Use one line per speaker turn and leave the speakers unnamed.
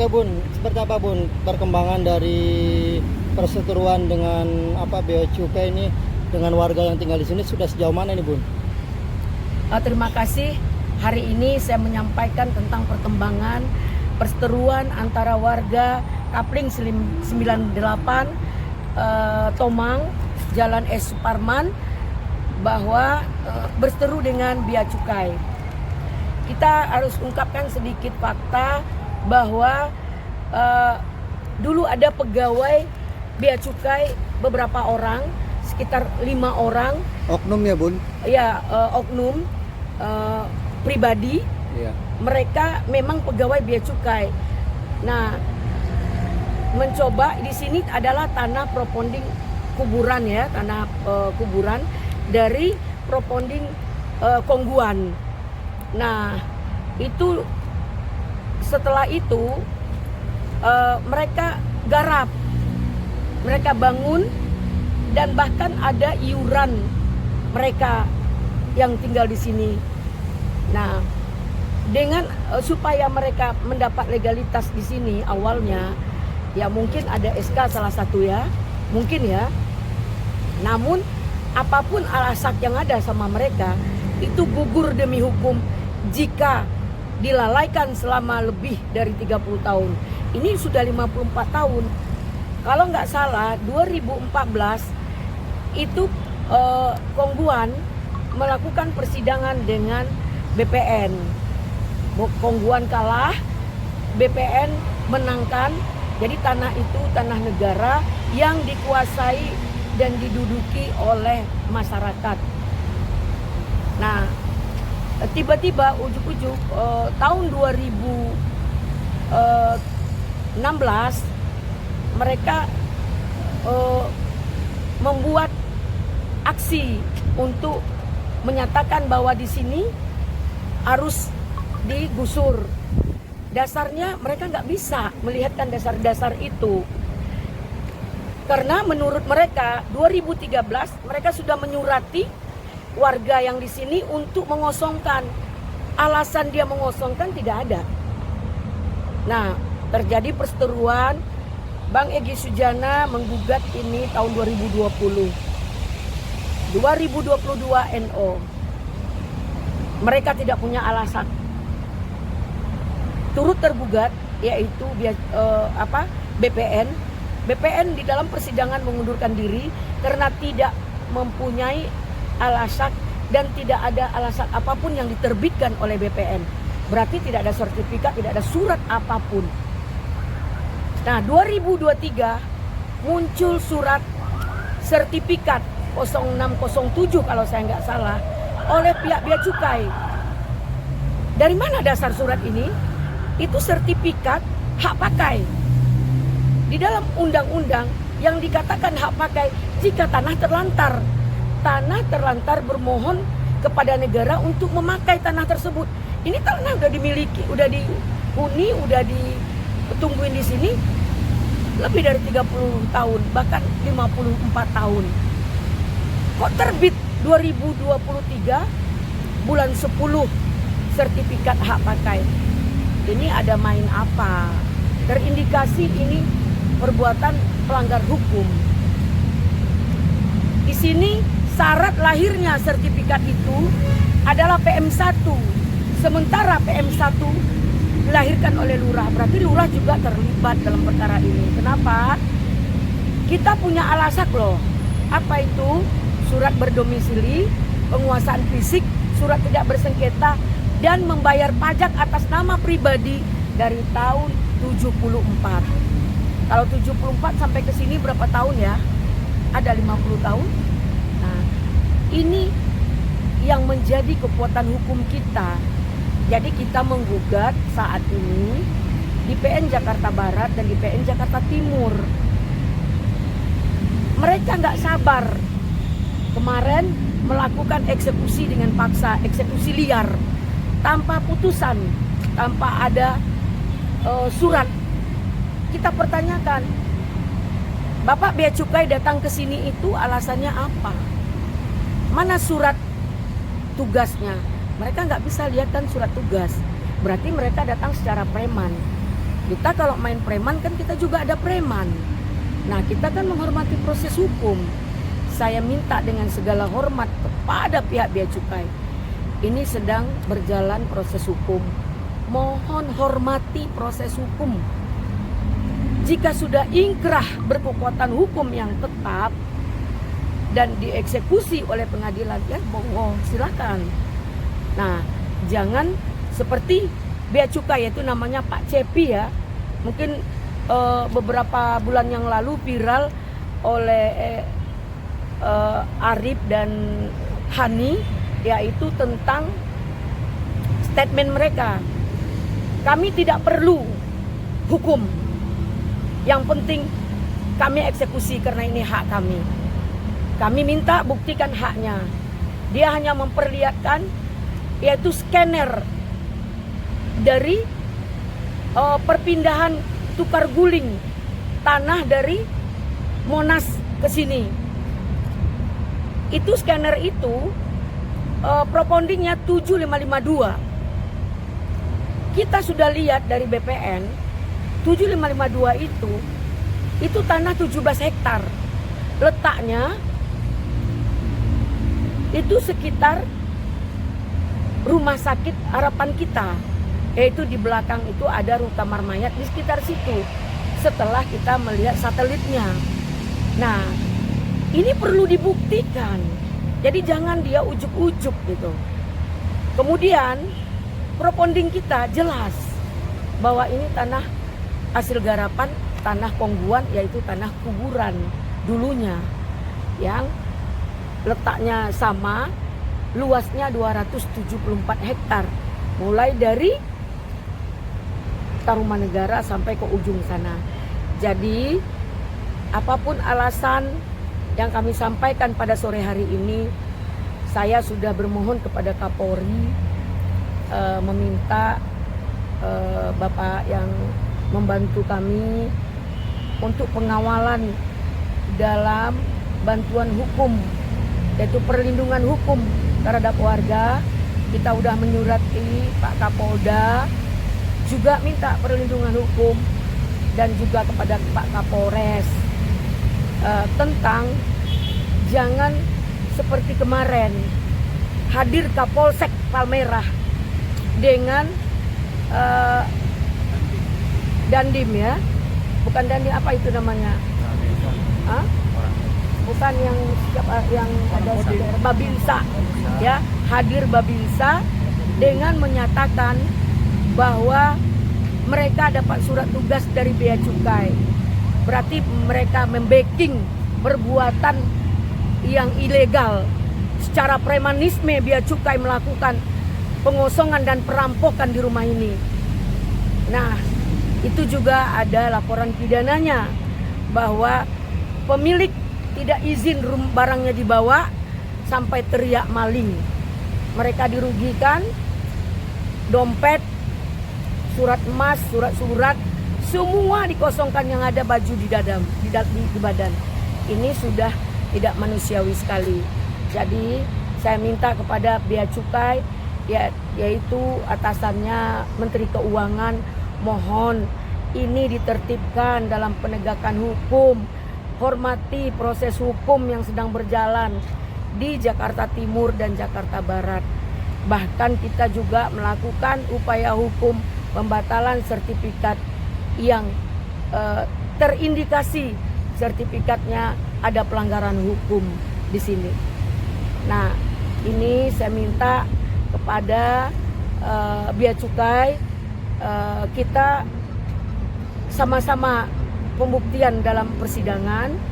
Ya Bun, seperti apa Bun perkembangan dari perseteruan dengan bea cukai ini dengan warga yang tinggal di sini sudah sejauh mana nih Bun?
Terima kasih. Hari ini saya menyampaikan tentang perkembangan perseteruan antara warga Kapling 98 Tomang, Jalan S. Suparman, bahwa berseteru dengan bea cukai. Kita harus ungkapkan sedikit fakta bahwa dulu ada pegawai bea cukai beberapa orang, sekitar 5 orang.
Oknum ya Bun?
Ya, oknum pribadi.
Iya.
Mereka memang pegawai bea cukai. Nah, mencoba di sini adalah tanah proponding kuburan ya, tanah kuburan dari proponding Kongguan. Nah, itu setelah itu mereka garap, mereka bangun, dan bahkan ada iuran mereka yang tinggal di sini. Nah, dengan supaya mereka mendapat legalitas di sini awalnya, ya mungkin ada SK salah satu ya, mungkin ya. Namun apapun alasan yang ada sama mereka itu gugur demi hukum jika dilalaikan selama lebih dari 30 tahun. Ini sudah 54 tahun. Kalau nggak salah 2014 itu Kongguan melakukan persidangan dengan BPN. Kongguan kalah, BPN menangkan. Jadi tanah itu tanah negara yang dikuasai dan diduduki oleh masyarakat. Nah, tiba-tiba ujuk-ujuk tahun 2016 mereka membuat aksi untuk menyatakan bahwa di sini harus digusur. Dasarnya mereka nggak bisa melihatkan dasar-dasar itu. Karena menurut mereka 2013 mereka sudah menyurati warga yang di sini untuk mengosongkan. Alasan dia mengosongkan tidak ada. Nah, terjadi perseteruan. Bang Egy Sujana menggugat ini tahun 2020. 2022 NO. Mereka tidak punya alasan. Turut tergugat yaitu BPN. BPN di dalam persidangan mengundurkan diri karena tidak mempunyai alasan dan tidak ada alasan apapun yang diterbitkan oleh BPN. Berarti tidak ada sertifikat, tidak ada surat apapun. Nah, 2023 muncul surat sertifikat 0607 kalau saya nggak salah oleh pihak bea cukai. Dari mana dasar surat ini? Itu sertifikat hak pakai. Di dalam undang-undang yang dikatakan hak pakai jika tanah terlantar. Tanah terlantar bermohon kepada negara untuk memakai tanah tersebut. Ini tanah udah dimiliki, udah dihuni, udah ditungguin di sini lebih dari 30 tahun, bahkan 54 tahun. Kok terbit 2023 bulan 10 sertifikat hak pakai? Ini ada main apa? Terindikasi ini perbuatan pelanggar hukum. Di sini syarat lahirnya sertifikat itu adalah PM1. Sementara PM1 dilahirkan oleh lurah. Berarti lurah juga terlibat dalam perkara ini. Kenapa? Kita punya alasan loh. Apa itu? Surat berdomisili, penguasaan fisik, surat tidak bersengketa, dan membayar pajak atas nama pribadi dari tahun 74. Kalau 74 sampai ke sini berapa tahun ya? Ada 50 tahun. Nah, ini yang menjadi kekuatan hukum kita. Jadi kita menggugat saat ini di PN Jakarta Barat dan di PN Jakarta Timur. Mereka nggak sabar. Kemarin melakukan eksekusi dengan paksa, eksekusi liar, tanpa putusan, tanpa ada surat. Kita pertanyakan, Bapak Bea Cukai datang ke sini itu alasannya apa? Mana surat tugasnya? Mereka nggak bisa lihat kan surat tugas. Berarti mereka datang secara preman. Kita kalau main preman kan kita juga ada preman. Nah, kita kan menghormati proses hukum. Saya minta dengan segala hormat kepada pihak Bea Cukai. Ini sedang berjalan proses hukum. Mohon hormati proses hukum. Jika sudah ingkrah berkekuatan hukum yang tetap dan dieksekusi oleh pengadilan, ya monggo silakan. Nah, jangan seperti Bea Cukai, itu namanya Pak Cepi ya. Mungkin beberapa bulan yang lalu viral oleh Arif dan Hani, yaitu tentang statement mereka. Kami tidak perlu hukum, yang penting kami eksekusi karena ini hak kami. Kami minta buktikan haknya. Dia hanya memperlihatkan yaitu scanner dari perpindahan tukar guling tanah dari Monas ke sini. Itu scanner itu propoundingnya 7552. Kita sudah lihat dari BPN 7552 itu tanah 17 hektar. Letaknya itu sekitar rumah sakit Harapan Kita, yaitu di belakang itu ada Ruta Marmayat, di sekitar situ. Setelah kita melihat satelitnya. Nah, ini perlu dibuktikan. Jadi jangan dia ujuk-ujuk gitu. Kemudian propounding kita jelas bahwa ini tanah hasil garapan, tanah Kongguan, yaitu tanah kuburan dulunya, yang letaknya sama, luasnya 274 hektar, mulai dari Tarumanegara sampai ke ujung sana. Jadi apapun alasan yang kami sampaikan pada sore hari ini, saya sudah bermohon kepada Kapolri, meminta Bapak yang membantu kami untuk pengawalan dalam bantuan hukum, yaitu perlindungan hukum terhadap warga. Kita sudah menyurati Pak Kapolda, juga minta perlindungan hukum, dan juga kepada Pak Kapolres tentang jangan seperti kemarin hadir Kapolsek Palmerah dengan Dandim ya, bukan Dandim, apa itu namanya? Hah? Bukan yang ada Babinsa ya, hadir Babinsa dengan menyatakan bahwa mereka dapat surat tugas dari Bea Cukai. Berarti mereka membacking perbuatan yang ilegal. Secara premanisme Bea Cukai melakukan pengosongan dan perampokan di rumah ini. Nah, itu juga ada laporan pidananya bahwa pemilik tidak izin barangnya dibawa sampai teriak maling. Mereka dirugikan, dompet, surat emas, surat-surat, semua dikosongkan yang ada baju di badan. Ini sudah tidak manusiawi sekali. Jadi saya minta kepada Bea Cukai, yaitu atasannya Menteri Keuangan, mohon ini ditertibkan dalam penegakan hukum. Hormati proses hukum yang sedang berjalan di Jakarta Timur dan Jakarta Barat. Bahkan kita juga melakukan upaya hukum pembatalan sertifikat yang terindikasi sertifikatnya ada pelanggaran hukum di sini. Nah, ini saya minta kepada Bea Cukai, kita sama-sama pembuktian dalam persidangan.